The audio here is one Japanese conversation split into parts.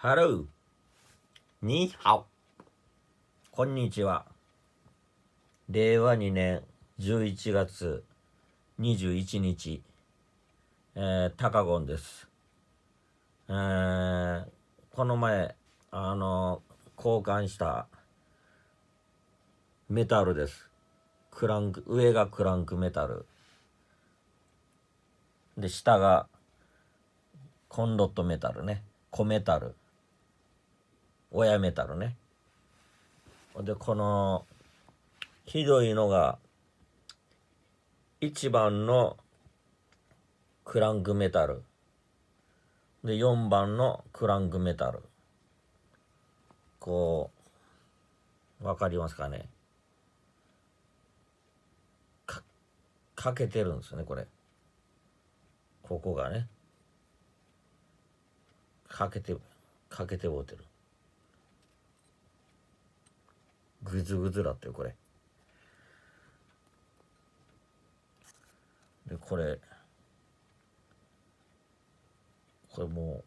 ハロー、ニーハオ、こんにちは。令和2年11月21日、タカゴンです。この前、交換したメタルです。上がクランクメタル。で、下がコンロットメタルね。コメタル。親メタルね。で、この、ひどいのが、1番のクランクメタル。で、4番のクランクメタル。こう、わかりますかね。かけてるんですね、これ。ここがね。かけてもうてる。ぐずぐずだってよ、これ。で、これも、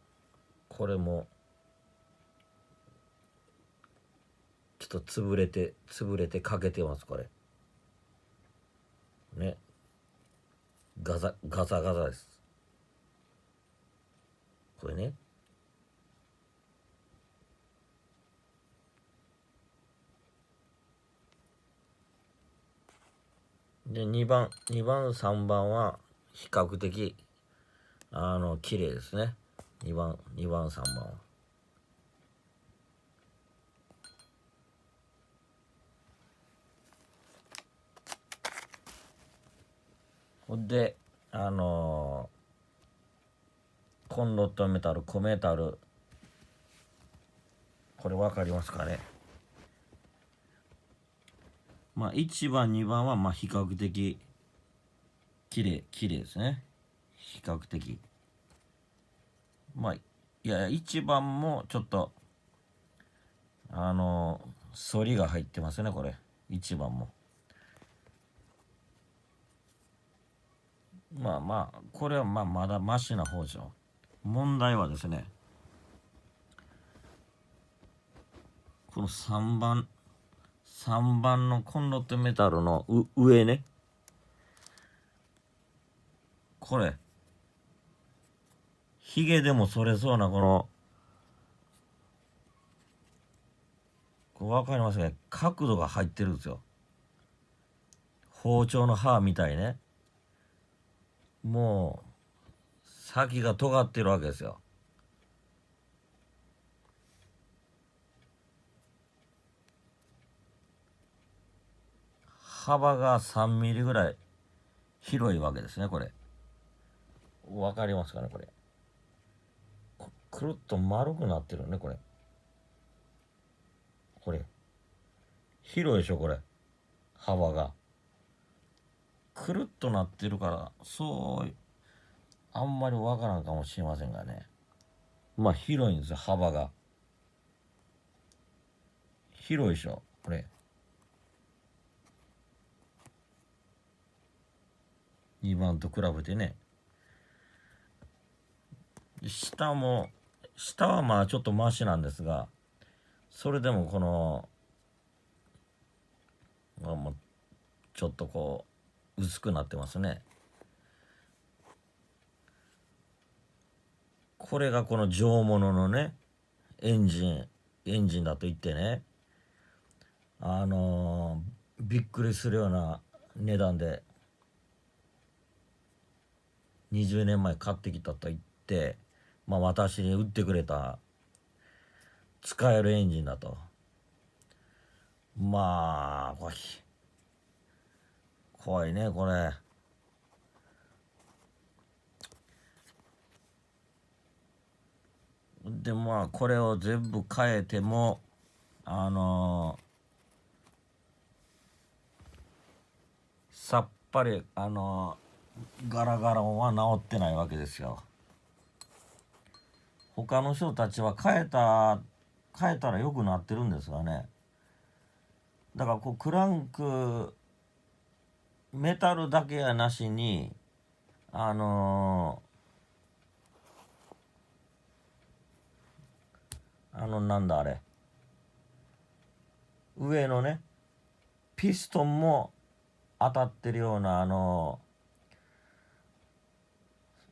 ちょっと潰れてかけてます、これ。ね。ガサガサです。これね。で、2番、3番は比較的、綺麗ですね。2番、3番は。ほんで、コンロットメタル、コメタル、これ分かりますかね。まあ、1番、2番は、まあ、比較的、綺麗ですね。比較的。まあ、いや、1番もちょっと、反りが入ってますね、これ。1番も。まあ、これはまだマシな方でしょ。問題はですね、この3番のコンロットメタルの上ね。これ、ヒゲでもそれそうなこ分かりますね。角度が入ってるんですよ。包丁の刃みたいね。もう、先が尖ってるわけですよ。幅が3ミリぐらい広いわけですね、これ。わかりますかね、これ。くるっと丸くなってるね、これ。これ。広いでしょ、これ。幅が。くるっとなってるから、あんまりわからんかもしれませんがね。まあ、広いんですよ、幅が。広いでしょ、これ。2番と比べてね。下はまあちょっとマシなんですが、それでももうちょっと薄くなってますね。これがこの上物のね、エンジンだと言ってね、びっくりするような値段で20年前買ってきたと言って、まあ私に売ってくれた使えるエンジンだと。まあ、怖いね、これ。で、まあ、これを全部変えても、さっぱり、ガラガラ音は治ってないわけですよ。他の人たちは変えたら良くなってるんですがね。だからクランクメタルだけやなしになんだあれ、上のねピストンも当たってるような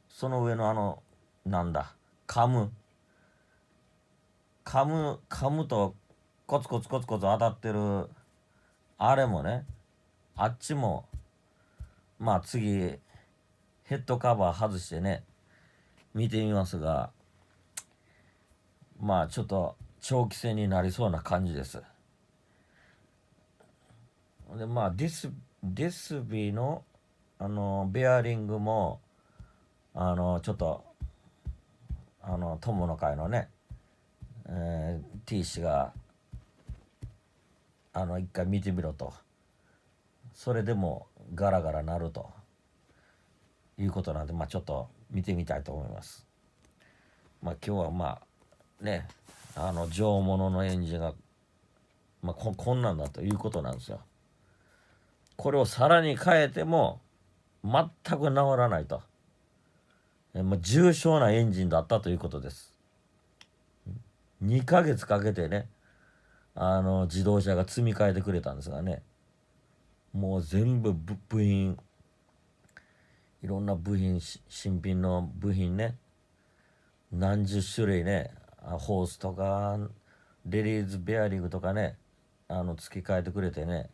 その上のなんだカムとコツコツコツコツ当たってるあれもね、あっちもまあ次ヘッドカバー外してね見てみますが、まあちょっと長期戦になりそうな感じです。でまあディスビーのベアリングもちょっと友の会のね、T 氏が一回見てみろと、それでもガラガラなるということなんで、まあちょっと見てみたいと思います。まあ今日はまあね上物のエンジンが、まあ、こんなんだということなんですよ。これをさらに変えても全く治らないと、まあ、重症なエンジンだったということです。2ヶ月かけてね自動車が積み替えてくれたんですがね、もう全部部品、いろんな部品、新品の部品ね、何十種類ね、ホースとかレディーズベアリングとかね付け替えてくれてね、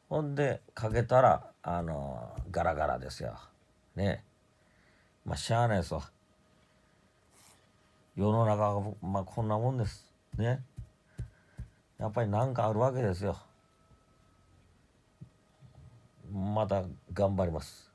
ほんでかけたらガラガラですよね。まあしゃあないですわ、世の中がまあこんなもんですね。やっぱり何かあるわけですよ。また頑張ります。